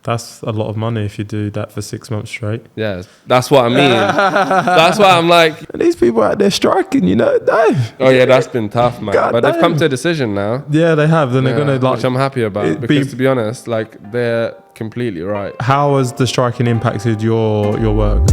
That's a lot of money if you do that for 6 months straight. Yeah, that's what I mean. That's why I'm like... And these people out there striking, no. Oh, yeah, that's been tough, man. God but damn. They've come to a decision now. Yeah, they have. Then they're going to which I'm happy about because, to be honest, like, they're completely right. How has the striking impacted your work?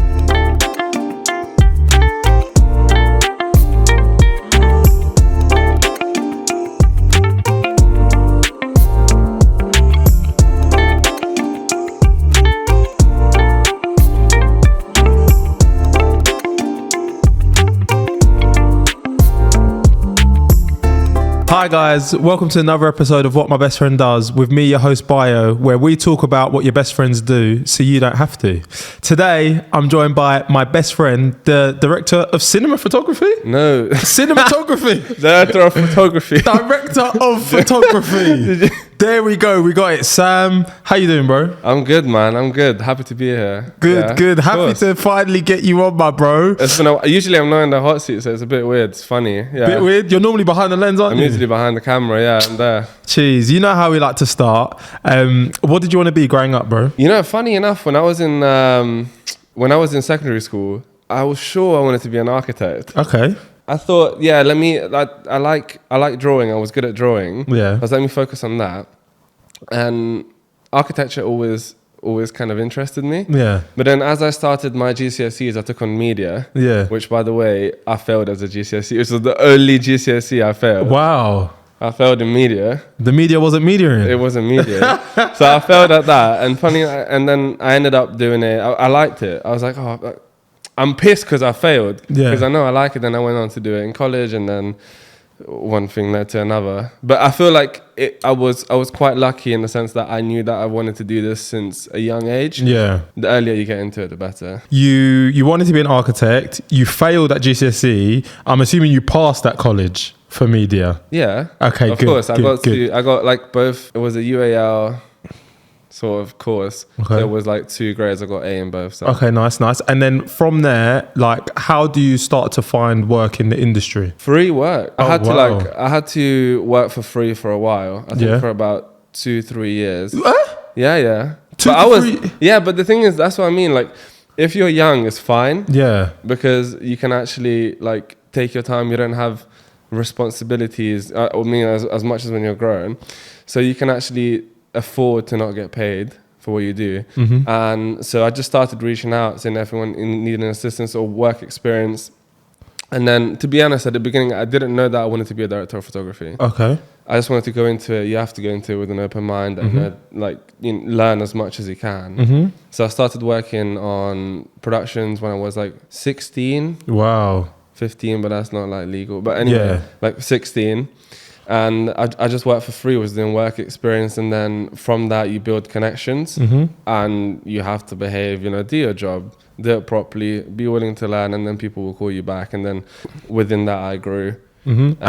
Hi guys, welcome to another episode of What My Best Friend Does with me, your host Bio, where we talk about what your best friends do so you don't have to. Today, I'm joined by my best friend, the director of cinematography? No. Cinematography. Director of photography. Director of photography. There we go, we got it. Sam, how you doing, bro? I'm good, man. I'm good. Happy to be here. Good. Happy to finally get you on, my bro. It's been usually I'm not in the hot seat, so it's a bit weird. It's funny. Yeah. Bit weird? You're normally behind the lens, aren't I'm you? usually behind the camera, yeah, I'm there. Jeez, you know how we like to start. What did you want to be growing up, bro? You know, funny enough, when I was in secondary school, I was sure I wanted to be an architect. Okay. I thought, I like drawing. I was good at drawing. Yeah. I was let me focus on that. And architecture always kind of interested me. Yeah. But then as I started my GCSEs, I took on media. Yeah. Which, by the way, I failed as a GCSE. It was the only GCSE I failed. Wow. I failed in media. The media wasn't mediaing. It wasn't media. So I failed at that. And then I ended up doing it. I liked it. I was like, oh, I'm pissed because I failed. Yeah. Because I know I like it. Then I went on to do it in college, and then one thing led to another. But I feel like I was quite lucky in the sense that I knew that I wanted to do this since a young age. Yeah. The earlier you get into it, the better. You wanted to be an architect. You failed at GCSE. I'm assuming you passed at college for media. Yeah. Okay, of good. course. I Good. got like both. It was a UAL sort of course. Okay. There was like 2 grades. I got A in both. So. Okay, nice. And then from there, like, how do you start to find work in the industry? Free work. Oh, I had to work for free for a while. I think for about 2-3 years. Yeah. But the thing is, that's what I mean. Like, if you're young, it's fine. Yeah. Because you can actually like take your time. You don't have responsibilities. As much as when you're grown, so you can actually afford to not get paid for what you do. Mm-hmm. And so I just started reaching out, saying everyone needing assistance or work experience. And then, to be honest, at the beginning, I didn't know that I wanted to be a director of photography. Okay. I just wanted to go into it. You have to go into it with an open mind and learn as much as you can. Mm-hmm. So I started working on productions when I was like 16. Wow. 15, but that's not like legal. But anyway, like 16. And I just worked for free, was doing work experience. And then from that, you build connections and you have to behave, do your job, do it properly, be willing to learn, and then people will call you back. And then within that, I grew. Mm-hmm.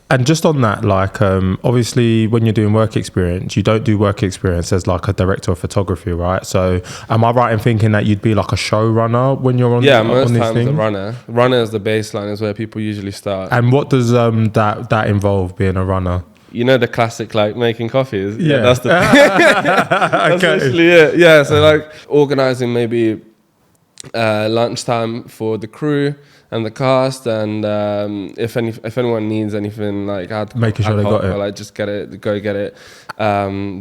And just on that, like, obviously when you're doing work experience, you don't do work experience as like a director of photography, right? So am I right in thinking that you'd be like a showrunner when you're on most on these times things? a runner is the baseline, is where people usually start. And what does that involve, being a runner? You know the classic, like, making coffees. Yeah. That's the that's actually it. Yeah, so like organizing maybe lunchtime for the crew and the cast, and if anyone needs anything, like making sure they got it, like just go get it.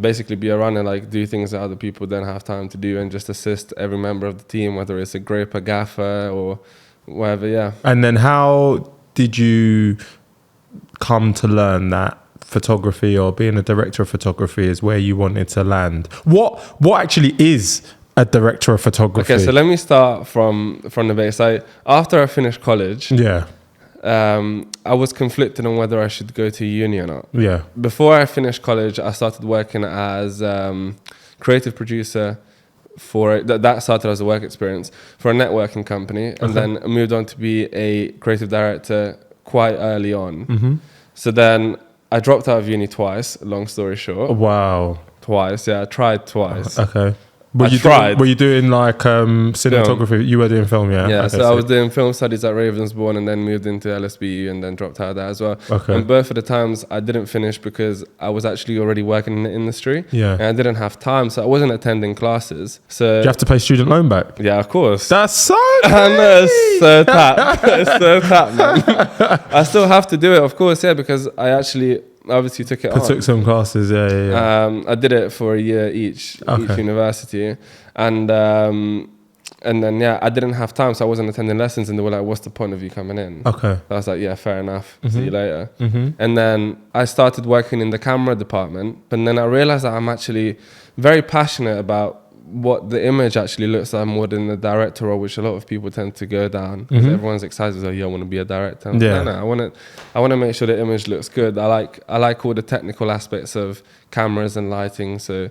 Basically be a runner, like do things that other people don't have time to do, and just assist every member of the team, whether it's a grip, a gaffer, or whatever. Yeah. And then how did you come to learn that photography, or being a director of photography, is where you wanted to land? What actually is a director of photography? Okay, so let me start from the base. After I finished college, I was conflicted on whether I should go to uni or not. Yeah. Before I finished college, I started working as creative producer for that started as a work experience for a networking company, and then moved on to be a creative director quite early on. Mm-hmm. So then I dropped out of uni twice. Long story short. Wow. Twice, yeah. I tried twice. Okay. Were I tried. Were you doing like cinematography? Film. You were doing film, yeah? Yeah, okay, so I was doing film studies at Ravensbourne and then moved into LSBU and then dropped out of that as well. Okay. And both of the times I didn't finish because I was actually already working in the industry. Yeah. And I didn't have time, so I wasn't attending classes. So Do you have to pay student loan back? yeah, of course. That's so I know, it's so tap. It's so tap, man. I still have to do it, of course, yeah, because I actually obviously took it on. took some classes, yeah. I did it for a year each university, and then I didn't have time, so I wasn't attending lessons, and they were like, "What's the point of you coming in?" Okay. So I was like, "Yeah, fair enough. See you later." And then I started working in the camera department, and then I realized that I'm actually very passionate about what the image actually looks like more than the director role, which a lot of people tend to go down. Everyone's excited, like, "Yeah, I want to be a director." Yeah. No, I want to make sure the image looks good. I like all the technical aspects of cameras and lighting, so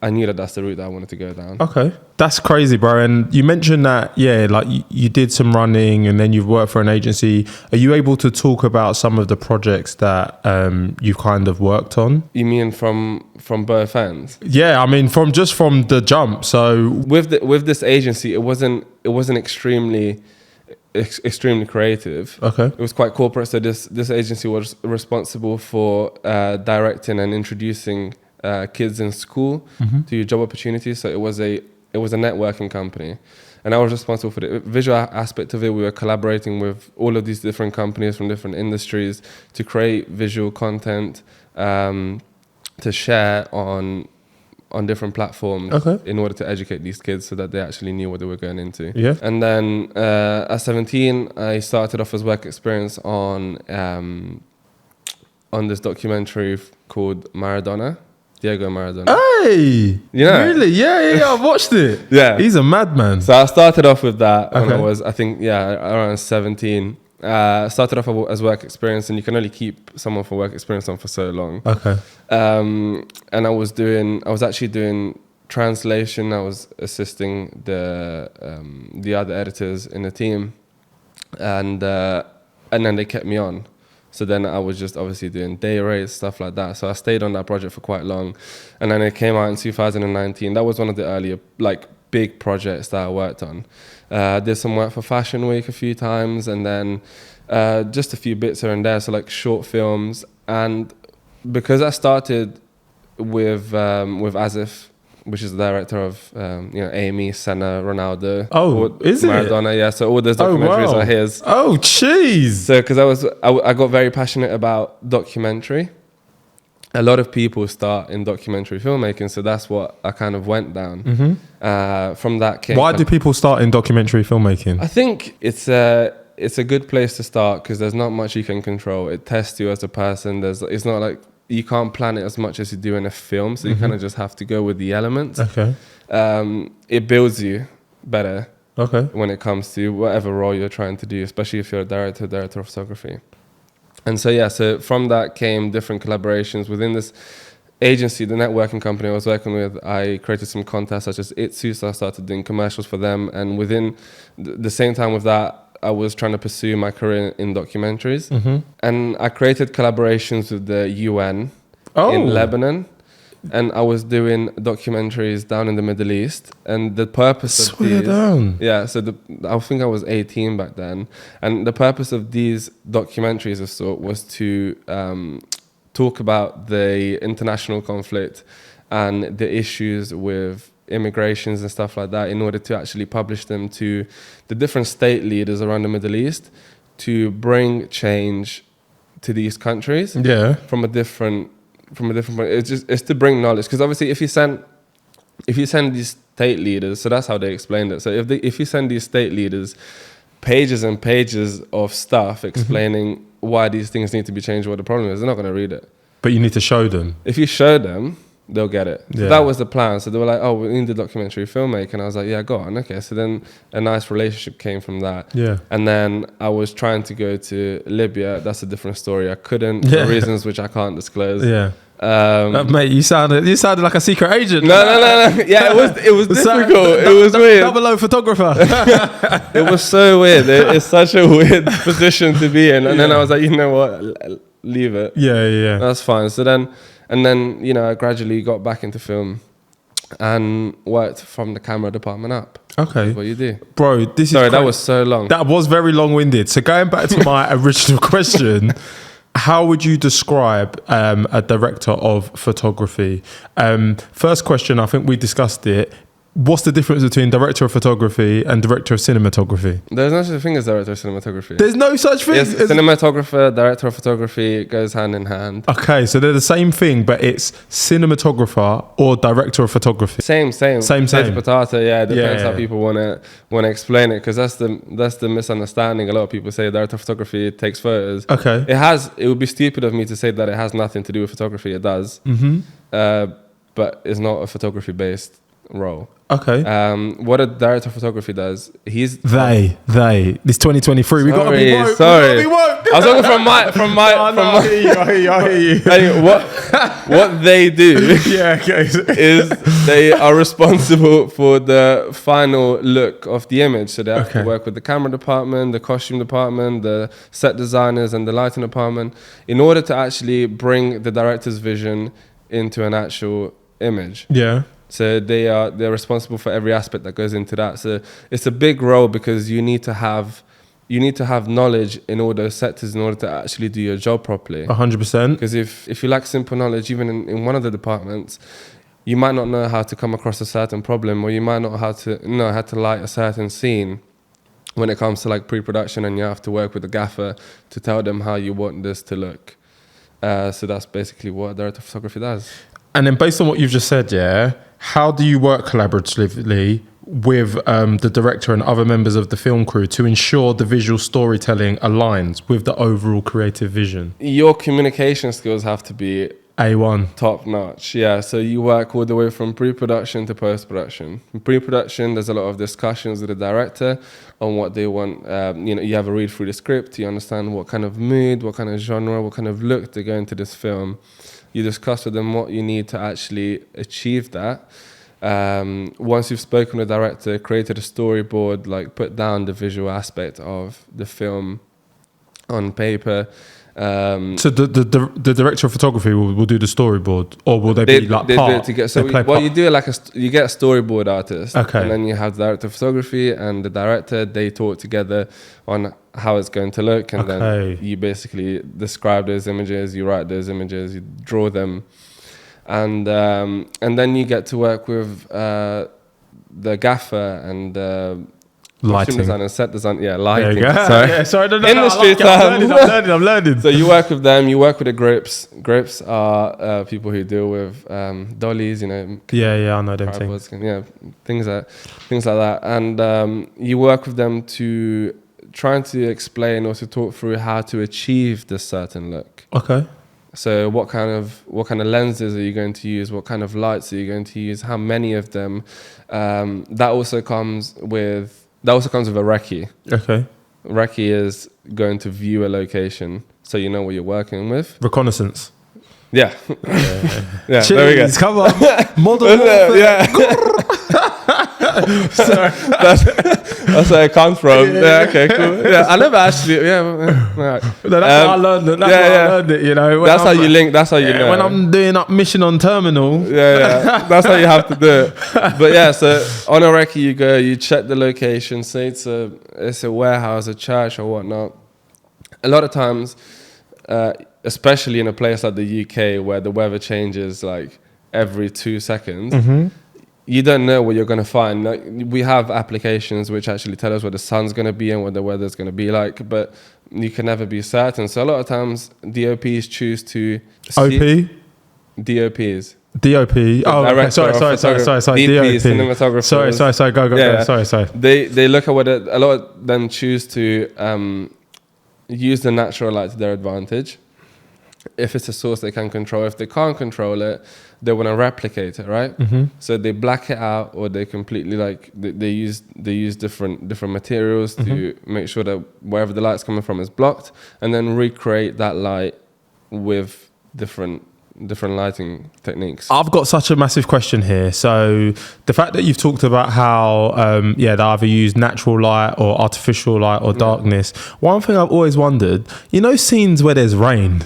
I knew that that's the route that I wanted to go down. Okay. That's crazy, bro. And you mentioned that, like you did some running and then you've worked for an agency. Are you able to talk about some of the projects that you've kind of worked on? You mean from both ends? Yeah, I mean from the jump. So with this agency, it wasn't extremely creative. Okay. It was quite corporate. So this agency was responsible for directing and introducing kids in school to job opportunities. So it was a networking company, and I was responsible for the visual aspect of it. We were collaborating with all of these different companies from different industries to create visual content to share on different platforms in order to educate these kids so that they actually knew what they were going into. Yeah. And then at 17, I started off as work experience on this documentary called Maradona. Diego Maradona. Hey! Yeah. Really? Yeah, I've watched it. Yeah. He's a madman. So I started off with that when I was, I think, around 17. Started off as work experience, and you can only keep someone for work experience on for so long. Okay. And I was actually doing translation. I was assisting the other editors in the team, and then they kept me on. So then I was just obviously doing day rates, stuff like that. So I stayed on that project for quite long. And then it came out in 2019. That was one of the earlier, like, big projects that I worked on. Did some work for Fashion Week a few times, and then just a few bits here and there. So, like, short films. And because I started with Asif, which is the director of Amy, Senna, Ronaldo. Is it? Maradona, yeah. So all those documentaries are his. Oh, jeez. So because I got very passionate about documentary. A lot of people start in documentary filmmaking, so that's what I kind of went down. From that came. Why do people start in documentary filmmaking? I think it's a good place to start because there's not much you can control. It tests you as a person. It's not like you can't plan it as much as you do in a film, so you kind of just have to go with the elements. Okay. It builds you better. Okay. When it comes to whatever role you're trying to do, especially if you're a director of photography. And so from that came different collaborations within this agency, the networking company I was working with. I created some contests such as Itsu, so I started doing commercials for them. And within the same time with that, I was trying to pursue my career in documentaries. And I created collaborations with the UN in Lebanon. And I was doing documentaries down in the Middle East. And the purpose of these... Yeah, so I think I was 18 back then. And the purpose of these documentaries of sort was to talk about the international conflict and the issues with immigrations and stuff like that in order to actually publish them to the different state leaders around the Middle East to bring change to these countries from a different point. It's to bring knowledge, because obviously if you send these state leaders, so that's how they explained it. So if you send these state leaders pages and pages of stuff explaining why these things need to be changed, what the problem is, they're not going to read it. But you need to show them. If you show them, they'll get it. So that was the plan. So they were like, "Oh, we need a documentary filmmaker," and I was like, "Yeah, go on." Okay. So then a nice relationship came from that. Yeah. And then I was trying to go to Libya. That's a different story. I couldn't for reasons which I can't disclose. Yeah. Mate, you sounded like a secret agent. No. Yeah, it was difficult. It was weird. Double O photographer. It was so weird. It's such a weird position to be in. And then I was like, you know what? Leave it. Yeah. That's fine. So then, I gradually got back into film. and worked from the camera department up. Okay. That's what you do. Bro, this is Sorry, that was so long. That was very long-winded. So going back to my original question, how would you describe a director of photography? First question, I think we discussed it. What's the difference between director of photography and director of cinematography? There's no such thing as director of cinematography. There's no such thing. Yes, cinematographer, director of photography goes hand in hand. Okay, so they're the same thing, but it's cinematographer or director of photography. Same. Potato. Yeah, it depends how people want to explain it, because that's the misunderstanding. A lot of people say director of photography takes photos. Okay. It would be stupid of me to say that it has nothing to do with photography. It does. But it's not a photography based role. Okay. What a director of photography does, they. This 2023. We gotta be woke. Sorry. We gotta be woke. I was talking from my. I hear you. Anyway, what they do is they are responsible for the final look of the image. So they have to work with the camera department, the costume department, the set designers, and the lighting department in order to actually bring the director's vision into an actual image. Yeah. So they're responsible for every aspect that goes into that. So it's a big role, because you need to have knowledge in order to actually do your job properly. 100%. Because if you lack simple knowledge, even in one of the departments, you might not know how to come across a certain problem, or you might not know how to light a certain scene when it comes to like pre-production, and you have to work with the gaffer to tell them how you want this to look. So that's basically what director of photography does. And then based on what you've just said, how do you work collaboratively with the director and other members of the film crew to ensure the visual storytelling aligns with the overall creative vision? Your communication skills have to be A1. Top notch, yeah. So you work all the way from pre-production to post-production. In pre-production, there's a lot of discussions with the director on what they want. You have a read through the script, you understand what kind of mood, what kind of genre, what kind of look they go into this film. You discuss with them what you need to actually achieve that. Once you've spoken with the director, created a storyboard, like put down the visual aspect of the film on paper. So the director of photography will do the storyboard, or will they be like part? You get a storyboard artist, and then you have the director of photography and the director. They talk together on how it's going to look, and then you basically describe those images, you write those images, you draw them, and then you get to work with the gaffer and lighting design, set design, lighting. Sorry, industry terms. I'm learning. So you work with them. You work with the grips. Grips are people who deal with dollies. I know them things. Things like that. And you work with them to trying to explain or to talk through how to achieve this certain look. Okay. So what kind of lenses are you going to use? What kind of lights are you going to use? How many of them? That also comes with a recce. Okay. Recce is going to view a location, so you know what you're working with. Reconnaissance. Yeah. Jeez, there we go. Come on. Modern warfare. Sorry. That's where it comes from. Yeah, okay, cool. Yeah, I never actually. Right. That's how I learned it. I learned it. That's how you link. That's how you know. When I'm doing up mission on terminal. That's how you have to do it. But so on a recce you go. You check the location. Say it's a warehouse, a church, or whatnot. A lot of times, especially in a place like the UK where the weather changes like every 2 seconds. Mm-hmm. You don't know what you're going to find. Like, we have applications which actually tell us where the sun's going to be and what the weather's going to be like, but you can never be certain. So a lot of times, DOPs choose to... OP? DOPs. DOP. Oh, okay. Sorry. DP, cinematographers. Sorry. Go. Sorry. They look at a lot of them choose to use the natural light to their advantage. If it's a source they can control. If they can't control it, they want to replicate it, right? Mm-hmm. So they black it out, or they completely they use different materials to make sure that wherever the light's coming from is blocked, and then recreate that light with different lighting techniques. I've got such a massive question here. So the fact that you've talked about how they either use natural light or artificial light or darkness. One thing I've always wondered, scenes where there's rain.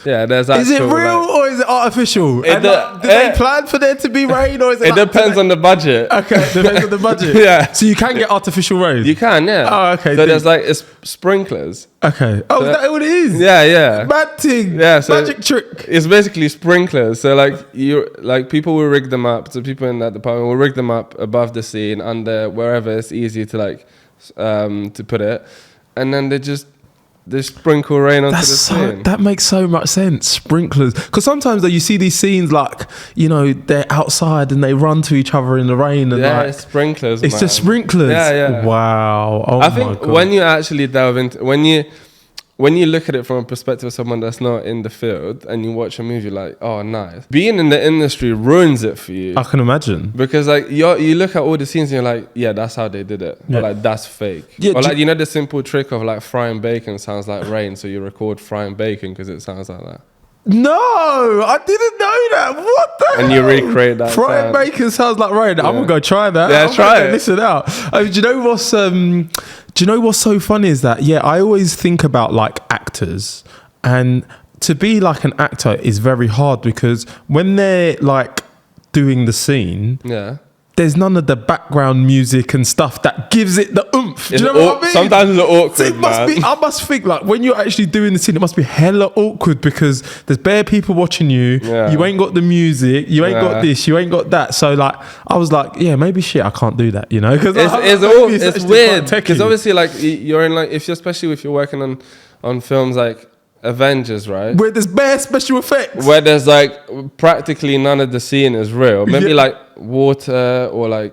Yeah, there's Is it actual, real or is it artificial? It And, did they plan for there to be rain or is it? It depends on the budget. Okay, depends on the budget. Yeah. So you can get artificial rain. You can, yeah. Oh, okay. So there's like it's sprinklers. Okay. Oh, So is that what it is? Yeah. Mad thing. Yeah, so Magic trick. It's basically sprinklers. So like people will rig them up. So people in that department will rig them up above the scene, under wherever it's easy to to put it, and then they sprinkle rain onto the scene. That makes so much sense. Sprinklers, because sometimes though you see these scenes they're outside and they run to each other in the rain and It's sprinklers. It's just sprinklers. Yeah. Wow. Oh I my think God. when you actually delve into when you look at it from a perspective of someone that's not in the field and you watch a movie like, oh, nice. Being in the industry ruins it for you. I can imagine. Because you look at all the scenes and you're like, yeah, that's how they did it. Yeah. Or that's fake. Yeah, or the simple trick of frying bacon sounds like rain. So you record frying bacon because it sounds like that. No, I didn't know that. What the And hell? you recreate that Frying sound. bacon sounds like rain. I'm gonna go try that. Yeah, try it. Listen out. Do you know what's so funny is that I always think about actors, and to be an actor is very hard because when they're doing the scene, there's none of the background music and stuff that gives it the oomph. Do you know what I mean? Sometimes it's awkward, I must think when you're actually doing the scene, it must be hella awkward because there's bare people watching you. Yeah. You ain't got the music. You ain't got this. You ain't got that. So I was like, yeah, maybe I can't do that. Because it's weird because obviously you're in especially if you're working on films like Avengers, right? Where there's bare special effects. Where there's practically none of the scene is real. Maybe water or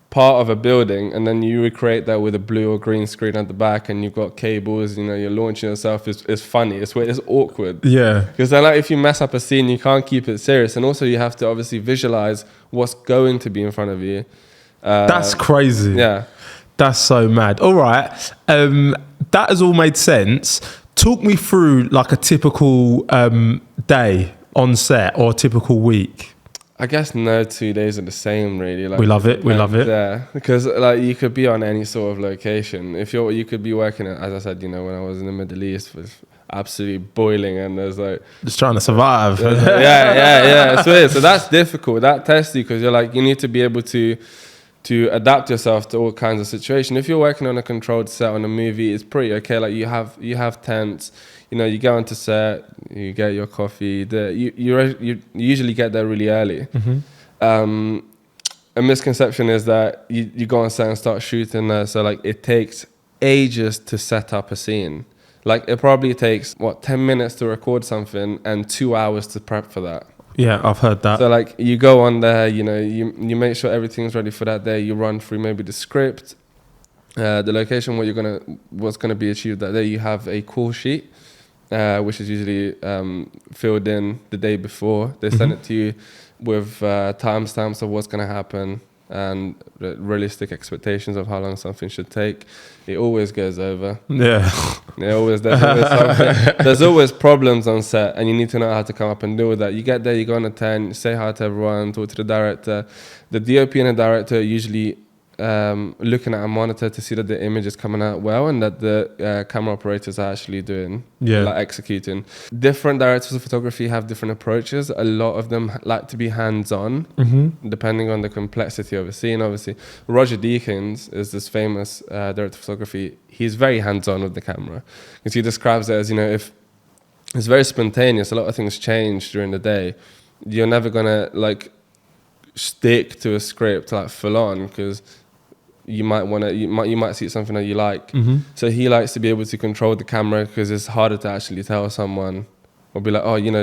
part of a building, and then you recreate that with a blue or green screen at the back, and you've got cables. You're launching yourself. It's funny. It's weird. It's awkward. Yeah. Because then if you mess up a scene, you can't keep it serious, and also you have to obviously visualize what's going to be in front of you. That's crazy. Yeah. That's so mad. All right. That has all made sense. Talk me through a typical day on set or a typical week. I guess no 2 days are the same, really. We love it. We love it. Yeah, because you could be on any sort of location. You could be working at, as I said, when I was in the Middle East, it was absolutely boiling, and there's just trying to survive. yeah. It's weird. So that's difficult. That tests you because you need to be able to adapt yourself to all kinds of situations. If you're working on a controlled set on a movie, it's pretty okay. You have tents. You go onto set, you get your coffee. You usually get there really early. Mm-hmm. A misconception is that you go on set and start shooting there. So it takes ages to set up a scene. It probably takes 10 minutes to record something and 2 hours to prep for that. Yeah, I've heard that. So you go on there, you make sure everything's ready for that day. You run through maybe the script, the location, what's gonna be achieved that day. You have a call sheet, which is usually filled in the day before. They send it to you with timestamps of what's gonna happen and realistic expectations of how long something should take. It always goes over. Yeah. There's always something. There's always problems on set, and you need to know how to come up and deal with that. You get there, you go on a tent, say hi to everyone, talk to the director. The DOP and the director are usually looking at a monitor to see that the image is coming out well and that the camera operators are actually doing, executing. Different directors of photography have different approaches. A lot of them like to be hands-on, depending on the complexity of a scene. Obviously, Roger Deakins is this famous director of photography. He's very hands-on with the camera because he describes it as, if it's very spontaneous, a lot of things change during the day. You're never gonna stick to a script full on because you might see something that you like. So he likes to be able to control the camera because it's harder to actually tell someone or be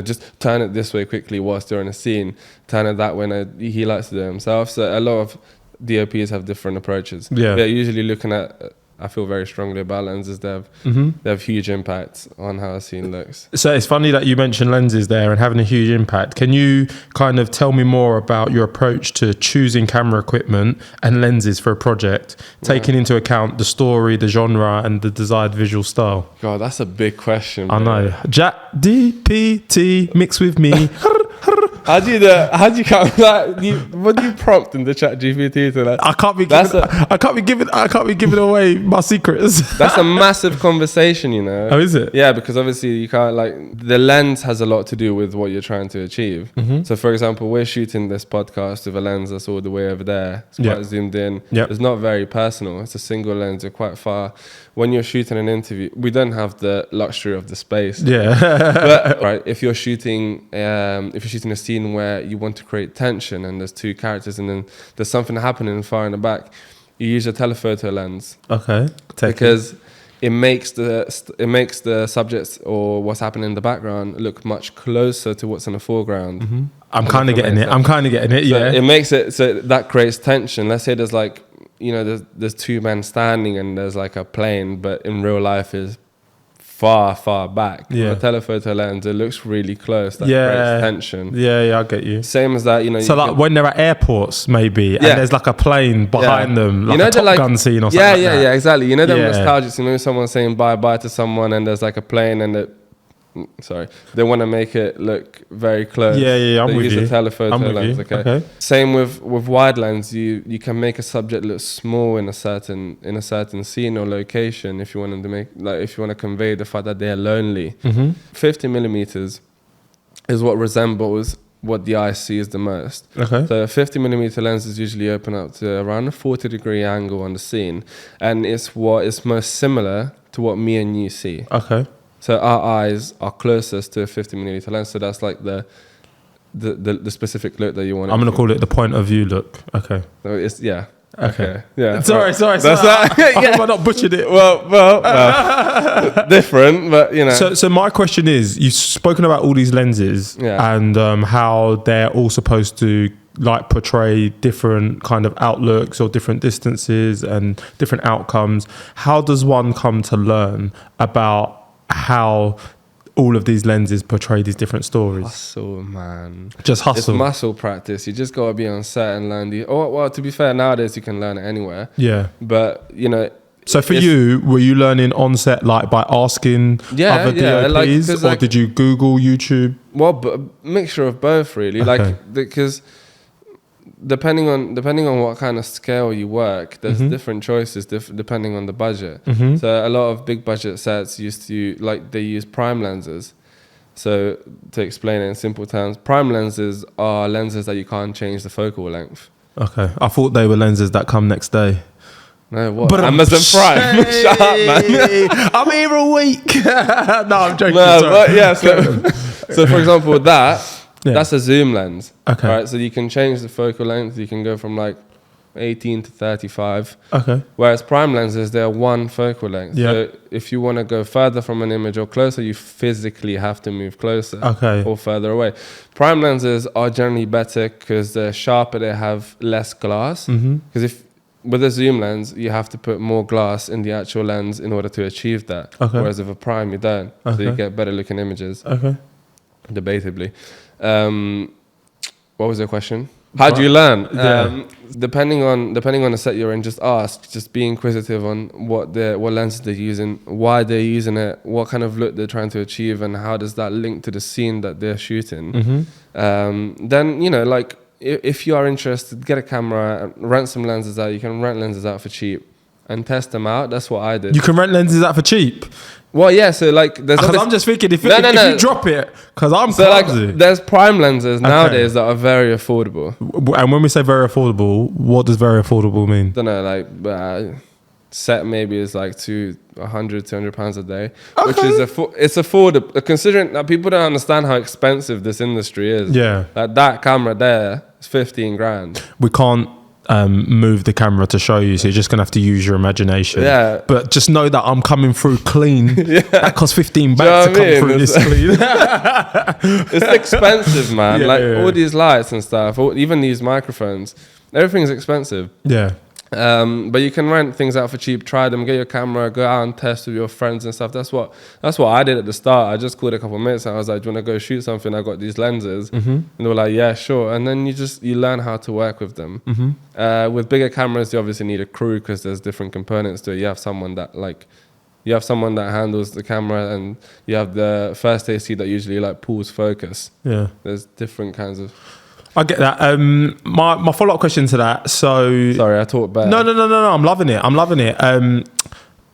just turn it this way quickly whilst they're in a scene, turn it that way. And he likes to do it himself. So a lot of DOPs have different approaches. They're usually looking at, I feel very strongly about lenses. They have huge impacts on how a scene looks. So it's funny that you mentioned lenses there and having a huge impact. Can you kind of tell me more about your approach to choosing camera equipment and lenses for a project, taking into account the story, the genre, and the desired visual style? God, that's a big question. I know. Jack DPT mixed with me. How do you come what do you prompt in the chat GPT to that? I can't be giving away my secrets. That's a massive conversation, you know. Oh, is it? Yeah, because obviously you can't, like, the lens has a lot to do with what you're trying to achieve. So for example, we're shooting this podcast with a lens that's all the way over there. It's quite zoomed in. It's not very personal. It's a single lens. You're quite far. When you're shooting an interview, we don't have the luxury of the space. But, right, if you're shooting a scene where you want to create tension and there's two characters and then there's something happening far in the back, you use a telephoto lens. Okay. Because it makes the subjects or what's happening in the background look much closer to what's in the foreground. I'm kind of getting it. So yeah. it makes it so that creates tension. Let's say there's like, you know, there's two men standing and there's like a plane, but in real life is far back. Yeah. With a telephoto lens, it looks really close. That creates tension. Yeah, I get you. Same as that, you know. So like when they're at airports, maybe, and there's like a plane behind them, like, you know, a Top Gun scene or something. Yeah, exactly. You know, them nostalgics. You know, someone saying bye to someone, and there's like a plane, and they want to make it look very close. Yeah, I'm with you. Use a telephoto lens. Okay. Same with wide lens. You can make a subject look small in a certain scene or location if you want to convey the fact that they're lonely. 50 millimeters is what resembles what the eye sees the most. Okay. So a 50 millimeter lens is usually open up to around a 40-degree angle on the scene, and it's what is most similar to what me and you see. Okay. So our eyes are closest to a 50 millimeter lens. So that's like the specific look that you want. I'm going to call it the point of view look. Okay. So it's, Okay. Yeah. Sorry. That's that. I hope I not butchered it. Well, different, but you know. So my question is, you've spoken about all these lenses and how they're all supposed to like portray different kind of outlooks or different distances and different outcomes. How does one come to learn about how all of these lenses portray these different stories? Hustle, man. Just hustle. It's muscle practice. You just got to be on set and learn well, to be fair, nowadays you can learn it anywhere. Yeah. But, you know. So for you, were you learning on set like by asking other DOPs or did you Google, YouTube? Well, a mixture of both really. Okay. Like, because depending on what kind of scale you work, there's different choices depending on the budget. So a lot of big budget sets they use prime lenses. So to explain it in simple terms, prime lenses are lenses that you can't change the focal length. Okay, I thought they were lenses that come next day. No, what? But Amazon Prime. Shut up, man. I'm here a week. No, I'm joking. No, but so for example, that's a zoom lens. Okay. Right. So you can change the focal length. You can go from like 18 to 35. Okay. Whereas prime lenses, they're one focal length. Yeah. So if you want to go further from an image or closer, you physically have to move closer. Okay. Or further away. Prime lenses are generally better because they're sharper. They have less glass. Because with a zoom lens, you have to put more glass in the actual lens in order to achieve that. Okay. Whereas with a prime, you don't. Okay. So you get better looking images. Okay. Debatably. What was the question? How do you learn? Depending on the set you're in, just be inquisitive on what lenses they're using, why they're using it, what kind of look they're trying to achieve, and how does that link to the scene that they're shooting. Then, you know, like if you are interested, get a camera, rent some lenses out. You can rent lenses out for cheap and test them out. That's what I did. You can rent lenses out for cheap? Well, yeah, so like there's... Because I'm just thinking, if you drop it, because I'm clumsy. Like, there's prime lenses nowadays that are very affordable. And when we say very affordable, what does very affordable mean? I don't know, like set maybe is like £200 a day, which is it's affordable. Considering that people don't understand how expensive this industry is. Yeah. Like that camera there is 15 grand. We can't move the camera to show you, so you're just gonna have to use your imagination. Yeah, but just know that I'm coming through clean. That costs 15 bags to come through this clean. It's expensive, man. All these lights and stuff, even these microphones, everything's expensive. Yeah. But you can rent things out for cheap, try them, get your camera, go out and test with your friends and stuff. That's what I did at the start. I just called a couple of mates and I was like, do you want to go shoot something? I got these lenses. And they were like, yeah, sure. And then you learn how to work with them. With bigger cameras, you obviously need a crew because there's different components to it. You have someone that like You have someone that handles the camera, and you have the first AC that usually like pulls focus. Yeah. There's different kinds of. I get that. My follow-up question to that. So Sorry, I talked bad. No. I'm loving it.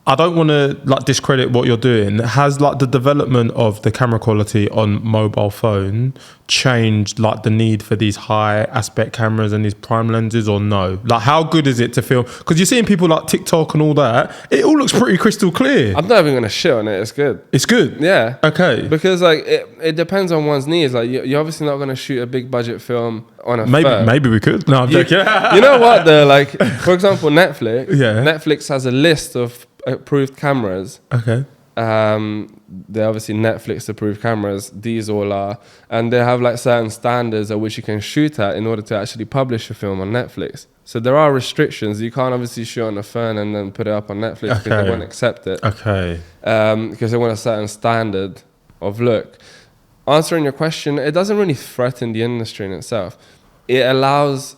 I don't want to like discredit what you're doing. Has like the development of the camera quality on mobile phone changed like the need for these high aspect cameras and these prime lenses, or no? Like, how good is it to film? Because you're seeing people like TikTok and all that. It all looks pretty crystal clear. I'm not even gonna shit on it. It's good. It's good. Yeah. Okay. Because like it depends on one's needs. Like you're obviously not gonna shoot a big budget film on a phone. Maybe we could. No, I'm joking. You know what though? Like for example, Netflix. Yeah. Netflix has a list of approved cameras. Okay. They're obviously Netflix approved cameras. These all are, and they have like certain standards at which you can shoot at in order to actually publish a film on Netflix. So there are restrictions. You can't obviously shoot on a phone and then put it up on Netflix because they won't accept it. Okay. Because they want a certain standard of look. Answering your question, it doesn't really threaten the industry in itself. It allows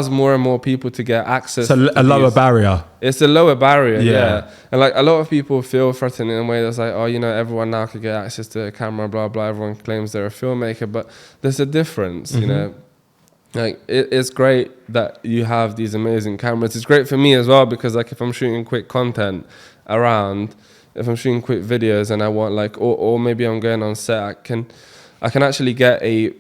more and more people to get access. So a lower barrier. It's a lower barrier, yeah. And like a lot of people feel threatened in a way that's like, oh, you know, everyone now could get access to a camera, blah, blah. Everyone claims they're a filmmaker, but there's a difference, you know. Like it's great that you have these amazing cameras. It's great for me as well because like if I'm shooting quick content around, if I'm shooting quick videos and I want like, or maybe I'm going on set, I can actually get a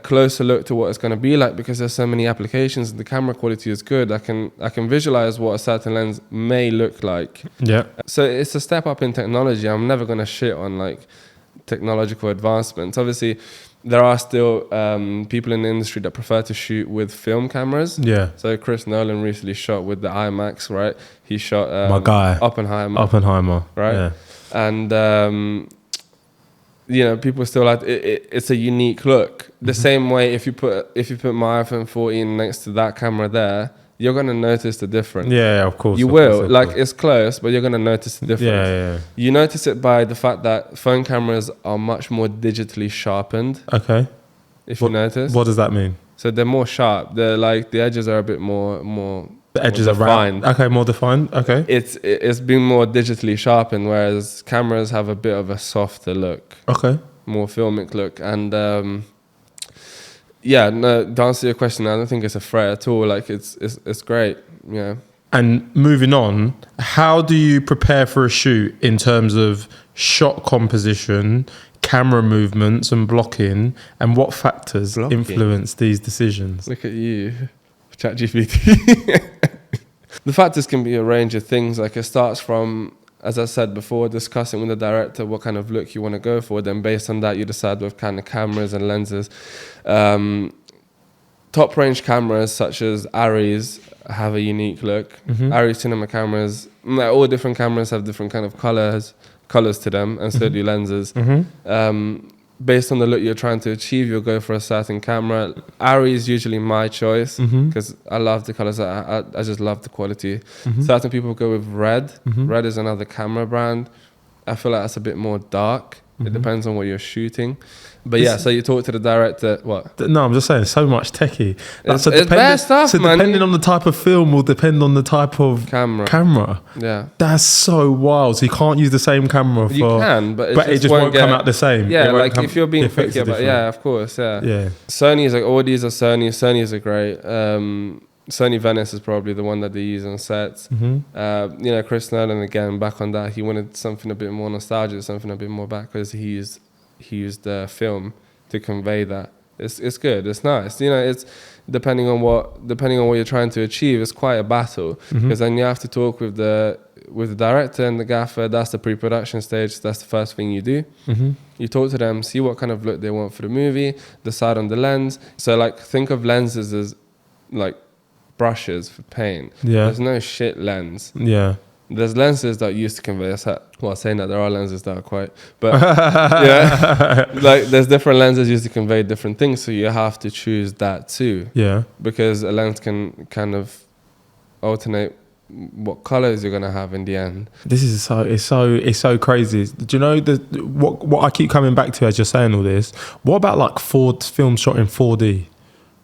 closer look to what it's going to be like because there's so many applications and the camera quality is good. I can visualize what a certain lens may look like. Yeah. So it's a step up in technology. I'm never going to shit on like technological advancements. Obviously, there are still people in the industry that prefer to shoot with film cameras. Yeah. So Chris Nolan recently shot with the IMAX, right? He shot my guy Oppenheimer, right? Yeah. And you know, people still like it's a unique look. The same way if you put my iPhone 14 next to that camera there, you're gonna notice the difference. Yeah, of course. You will. Like it's close, but you're gonna notice the difference. Yeah. You notice it by the fact that phone cameras are much more digitally sharpened. Okay. If you notice. What does that mean? So they're more sharp. They're like the edges are a bit more. The edges are defined. Okay, more defined. Okay. It's been more digitally sharpened, whereas cameras have a bit of a softer look. Okay. More filmic look, and yeah, no. To answer your question, I don't think it's a threat at all. Like it's great. Yeah. And moving on, how do you prepare for a shoot in terms of shot composition, camera movements, and blocking, and what factors influence these decisions? Look at you. ChatGPT. The factors can be a range of things. Like it starts from, as I said before, discussing with the director what kind of look you want to go for. Then based on that, you decide what kind of cameras and lenses. Top range cameras such as Arris have a unique look. Arri cinema cameras, all different cameras have different kind of colors to them, and so do lenses. Based on the look you're trying to achieve, you'll go for a certain camera. Arri is usually my choice because I love the colors. I just love the quality. Certain people go with Red. Red is another camera brand. I feel like that's a bit more dark. It depends on what you're shooting. But yeah, so you talk to the director, what? No, I'm just saying, so much techie. It's bad stuff, man. Depending on the type of film will depend on the type of camera. Yeah. That's so wild. So you can't use the same camera for... You can, but it just won't come out the same. Yeah, like if you're being picky about... Yeah, of course, yeah. Sony's like, all these are Sony. Sony's are great. Sony Venice is probably the one that they use on sets. You know, Chris Nolan, again, back on that, he wanted something a bit more nostalgic, something a bit more back because he used the film to convey that. It's good. It's nice. You know, it's depending on what you're trying to achieve. It's quite a battle because then you have to talk with the director and the gaffer. That's the pre-production stage. That's the first thing you do. You talk to them, see what kind of look they want for the movie, decide on the lens. So like think of lenses as like brushes for paint. Yeah. There's no shit lens. Yeah. There's lenses that used to convey saying that there are lenses that are quite, but yeah, like there's different lenses used to convey different things, so you have to choose that too. Yeah, because a lens can kind of alternate what colors you're gonna have in the end. This is it's so crazy. Do you know what I keep coming back to as you're saying all this? What about like film shot in 4D?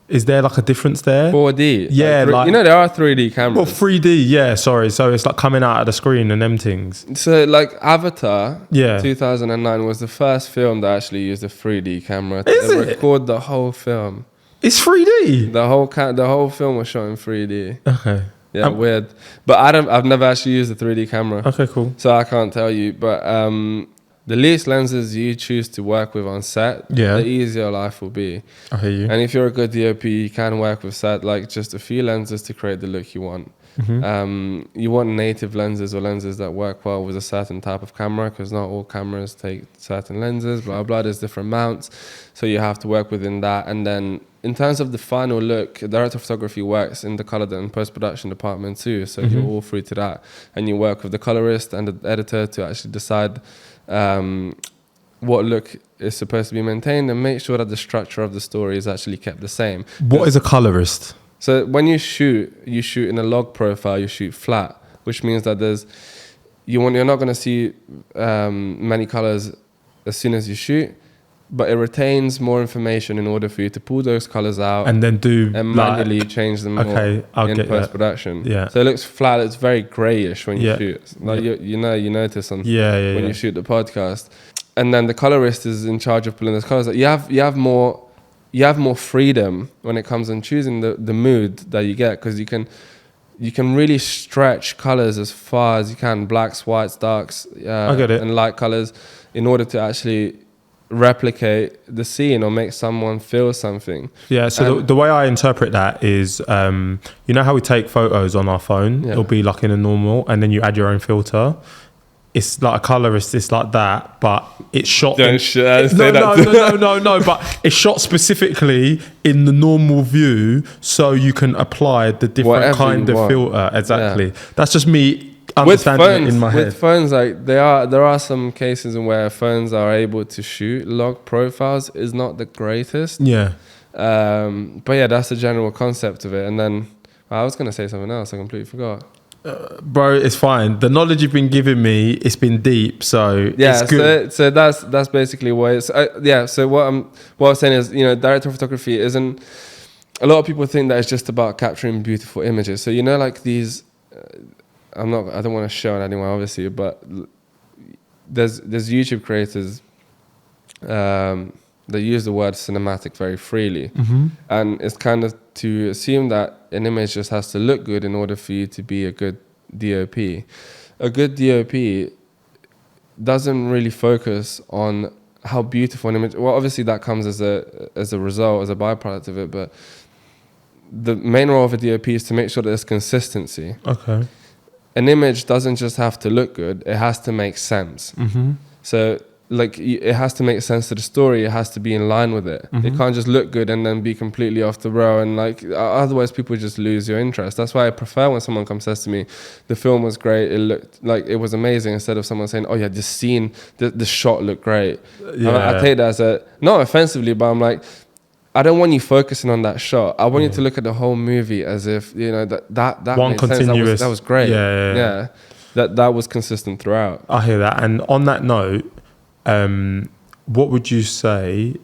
Is there like a difference there? 4D. Yeah, like there are 3D cameras. Well, 3D, yeah, sorry. So it's like coming out of the screen and them things. So like Avatar, yeah, 2009 was the first film that actually used a 3D camera to record the whole film. It's 3D. The whole film was shot in 3D. Okay. Yeah, weird. But I've never actually used a 3D camera. Okay, cool. So I can't tell you. But the least lenses you choose to work with on set, the easier life will be. I hear you. And if you're a good DOP, you can work with set like just a few lenses to create the look you want. You want native lenses or lenses that work well with a certain type of camera, because not all cameras take certain lenses, blah, blah. There's different mounts. So you have to work within that. And then in terms of the final look, director of photography works in the color and post-production department too. So you're all through to that. And you work with the colorist and the editor to actually decide what look is supposed to be maintained and make sure that the structure of the story is actually kept the same. What is a colorist? So when you shoot in a log profile, you shoot flat, which means that you're not going to see many colors as soon as you shoot, but it retains more information in order for you to pull those colors out and then manually change them in post-production. Yeah. So it looks flat. It's very grayish when you shoot. Like you notice when you shoot the podcast, and then the colorist is in charge of pulling those colors out. You have more freedom when it comes on choosing the mood that you get, because you can really stretch colors as far as you can, blacks, whites, darks, and light colors, in order to actually replicate the scene or make someone feel something. Yeah, so the way I interpret that is, you know how we take photos on our phone? It'll be like in a normal, and then you add your own filter. It's like a colorist, it's like that, but it's shot. No, but it's shot specifically in the normal view, so you can apply the different kind of filter. Exactly. That's just me understanding it in my head. With phones, like there are some cases in where phones are able to shoot log profiles. Is not the greatest. Yeah. But yeah, that's the general concept of it. And then I was gonna say something else. I completely forgot. Bro, it's fine. The knowledge you've been giving me, it's been deep, so it's good. So that's basically what it's. So what I'm saying is, director of photography isn't. A lot of people think that it's just about capturing beautiful images. So like these. I don't want to show anyone, obviously, but there's YouTube creators that use the word cinematic very freely, and it's kind of to assume that an image just has to look good in order for you to be a good DOP. A good DOP doesn't really focus on how beautiful an image. Well, obviously that comes as a result, as a byproduct of it, but the main role of a DOP is to make sure that there's consistency. Okay. An image doesn't just have to look good; it has to make sense. So, it has to make sense to the story. It has to be in line with it. It can't just look good and then be completely off the rail. And otherwise, people just lose your interest. That's why I prefer when someone says to me, "The film was great. It looked like it was amazing," instead of someone saying, "Oh yeah, this scene, the shot looked great." I take that as not offensively, but I'm like, I don't want you focusing on that shot. I want you to look at the whole movie as if that one made continuous. Sense. That was great. Yeah. That was consistent throughout. I hear that. And on that note, what would you say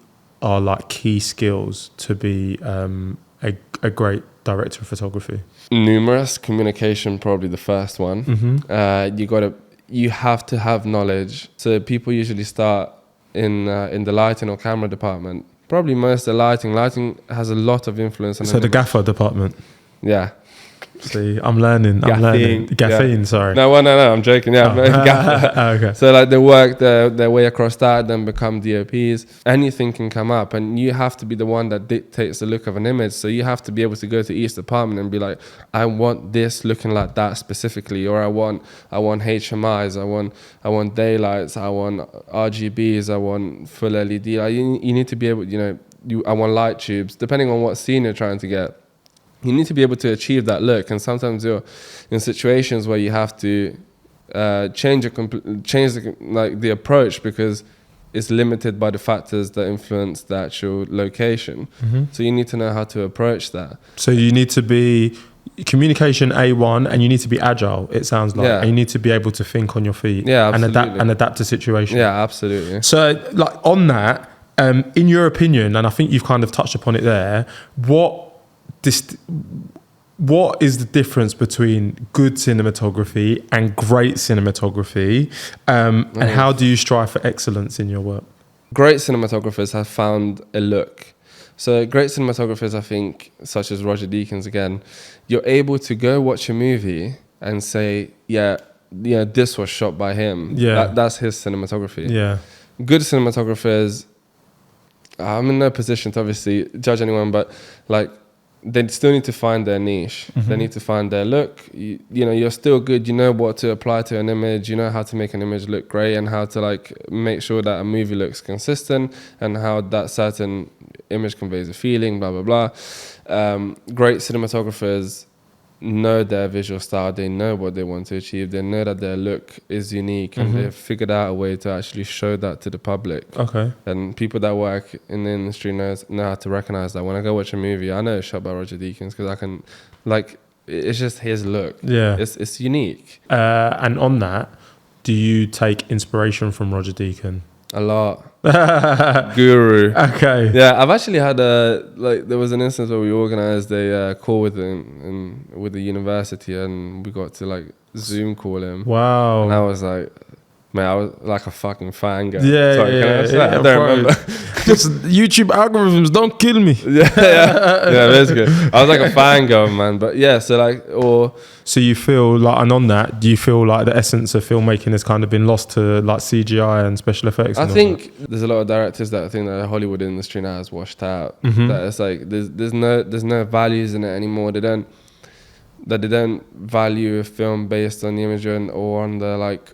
are like key skills to be a great director of photography? Numerous. Communication, probably the first one. You have to have knowledge. So people usually start in the lighting or camera department. Probably most of the lighting. Lighting has a lot of influence on. So the gaffer department. Yeah. See, I'm learning. Gaffine, sorry. No, I'm joking. Yeah. Okay. So they work their way across that, then become DOPs. Anything can come up, and you have to be the one that dictates the look of an image. So you have to be able to go to each department and be like, I want this looking like that specifically, or I want HMIs, I want daylights, I want RGBs, I want full LED. You need to be able, I want light tubes, depending on what scene you're trying to get. You need to be able to achieve that look, and sometimes you're in situations where you have to change the approach because it's limited by the factors that influence the actual location. So you need to know how to approach that. So you need to be communication A1, and you need to be agile. It sounds like, and you need to be able to think on your feet, absolutely. and adapt to situations. Yeah, absolutely. So on that. In your opinion, and I think you've kind of touched upon it there, what is the difference between good cinematography and great cinematography, and how do you strive for excellence in your work? Great cinematographers have found a look. So great cinematographers, I think, such as Roger Deakins again, you're able to go watch a movie and say, yeah, this was shot by him. Yeah. That's his cinematography. Yeah. Good cinematographers, I'm in no position to obviously judge anyone, but like, they still need to find their niche. Mm-hmm. They need to find their look. You know, you're still good. You know what to apply to an image. You know how to make an image look great, and how to like make sure that a movie looks consistent, and how that certain image conveys a feeling, blah, blah, blah. Great cinematographers know their visual style. They know what they want to achieve. They know that their look is unique, and they've figured out a way to actually show that to the public. Okay. And people that work in the industry know how to recognize that. When I go watch a movie, I know it's shot by Roger Deakins because I can, like, it's just his look. Yeah. It's unique. And on that, do you take inspiration from Roger Deakins? A lot. Guru. Okay. Yeah, I've actually had there was an instance where we organized a call with him with the university, and we got to like Zoom call him. Wow. And I was like, man, I was like a fucking fangirl. Yeah. Sorry, can I say that? I don't remember. Just YouTube algorithms, don't kill me. Yeah, basically. I was like a fangirl, man. But yeah, So you feel like, and on that, do you feel like the essence of filmmaking has kind of been lost to like CGI and special effects? I think there's a lot of directors that I think that the Hollywood industry now has washed out. Mm-hmm. That it's like there's no values in it anymore. They don't value a film based on the image or on the like